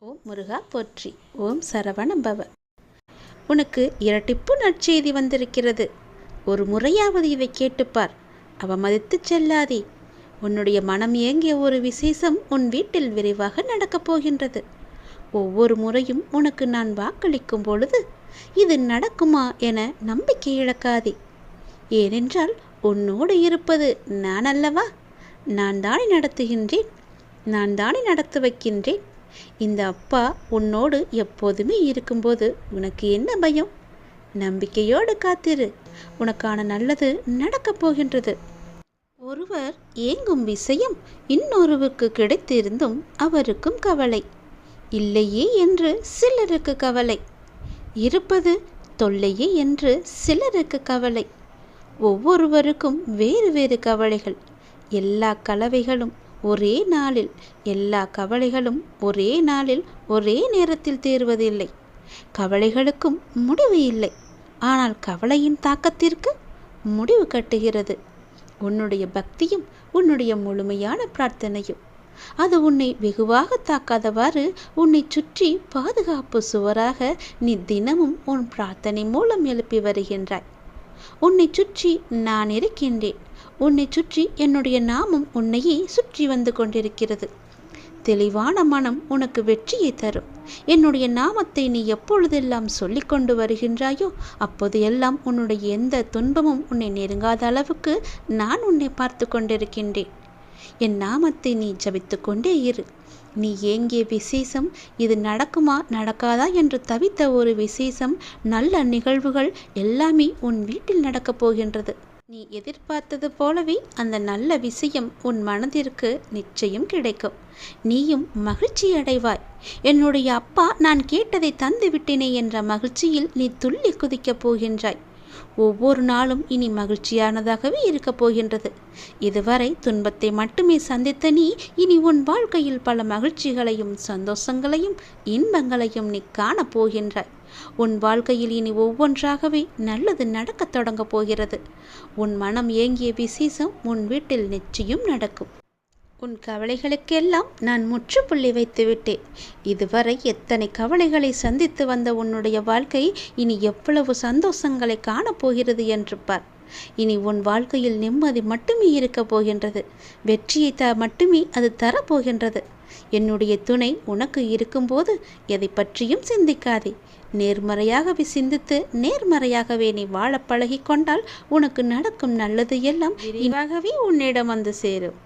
ஓம் முருகா போற்றி. ஓம் சரவணபவ. உனக்கு இரட்டிப்பு நற்செய்தி வந்திருக்கிறது. ஒரு முறையாவது இதை கேட்டுப்பார். அவமதித்து செல்லாதே. உன்னுடைய மனம் ஏங்கிய ஒரு விசேஷம் உன் வீட்டில் விரைவாக நடக்கப் போகின்றது. ஒவ்வொரு முறையும் உனக்கு நான் வாக்களிக்கும் பொழுது இது நடக்குமா என நம்பிக்கை இழக்காதே. ஏனென்றால் உன்னோடு இருப்பது நான் அல்லவா? நான் தானே நடத்துகின்றேன், நான் தானே நடத்த வைக்கின்றேன். இந்த அப்பா உன்னோடு எப்போதுமே இருக்கும்போது உனக்கு என்ன பயம்? நம்பிக்கையோடு காத்திரு. உனக்கான நல்லது நடக்கப் போகின்றது. ஒருவர் ஏங்கும் விஷயம் இன்னொருவருக்கு கிடைத்திருந்தும் அவருக்கும் கவலை இல்லையே என்று சிலருக்கு கவலை, இருப்பது தொல்லையே என்று சிலருக்கு கவலை. ஒவ்வொருவருக்கும் வேறு வேறு கவலைகள். எல்லா கலவைகளும் ஒரே நாளில், எல்லா கவலைகளும் ஒரே நாளில் ஒரே நேரத்தில் தீர்வதில்லை. கவலைகளுக்கும் முடிவு இல்லை. ஆனால் கவலையின் தாக்கத்திற்கு முடிவு கட்டுகிறது உன்னுடைய பக்தியும் உன்னுடைய முழுமையான பிரார்த்தனையும். அது உன்னை வெகுவாக தாக்காதவாறு உன்னை சுற்றி பாதுகாப்பு சுவராக நீ தினமும் உன் பிரார்த்தனை மூலம் எழுப்பி வருகின்றாய். உன்னை சுற்றி நான் இருக்கின்றேன். உன்னை சுற்றி என்னுடைய நாமம் உன்னையே சுற்றி வந்து கொண்டிருக்கிறது. தெளிவான மனம் உனக்கு வெற்றியை தரும். என்னுடைய நாமத்தை நீ எப்பொழுதெல்லாம் சொல்லிக் கொண்டு வருகின்றாயோ அப்போது எல்லாம் உன்னுடைய எந்த துன்பமும் உன்னை நெருங்காத அளவுக்கு நான் உன்னை பார்த்து கொண்டிருக்கின்றேன். என் நாமத்தை நீ ஜபித்து கொண்டே இரு. நீ ஏங்கிய விசேஷம் இது நடக்குமா நடக்காதா என்று தவித்த ஒரு விசேஷம், நல்ல நிகழ்வுகள் எல்லாமே உன் வீட்டில் நடக்கப் போகின்றது. நீ எதிர்பார்த்தது போலவே அந்த நல்ல விஷயம் உன் மனதிற்கு நிச்சயம் கிடைக்கும். நீயும் மகிழ்ச்சி அடைவாய். என்னுடைய அப்பா நான் கேட்டதை தந்து விட்டேனே என்ற மகிழ்ச்சியில் நீ துள்ளி குதிக்கப் போகின்றாய். ஒவ்வொரு நாளும் இனி மகிழ்ச்சியானதாகவே இருக்கப் போகின்றது. இதுவரை துன்பத்தை மட்டுமே சந்தித்த நீ இனி உன் வாழ்க்கையில் பல மகிழ்ச்சிகளையும் சந்தோஷங்களையும் இன்பங்களையும் நீ காணப் போகின்றாய். உன் வாழ்க்கையில் இனி ஒவ்வொன்றாகவே நல்லது நடக்கத் தொடங்கப் போகிறது. உன் மனம் ஏங்கிய விசேஷம் உன் வீட்டில் நிச்சயம் நடக்கும். உன் கவலைகளுக்கெல்லாம் நான் முற்றுப்புள்ளி வைத்து விட்டேன். இதுவரை எத்தனை கவலைகளை சந்தித்து வந்த உன்னுடைய வாழ்க்கை இனி எவ்வளவு சந்தோஷங்களை காணப்போகிறது என்று பார். இனி உன் வாழ்க்கையில் நிம்மதி மட்டுமே இருக்கப் போகின்றது. வெற்றியை மட்டுமே அது தரப்போகின்றது. என்னுடைய துணை உனக்கு இருக்கும்போது எதை பற்றியும் சிந்திக்காதே. நேர்மறையாகவே சிந்தித்து நேர்மறையாகவே நீ வாழ பழகி கொண்டால் உனக்கு நடக்கும் நல்லது எல்லாம் விரைவாகவே உன்னிடம் வந்து சேரும்.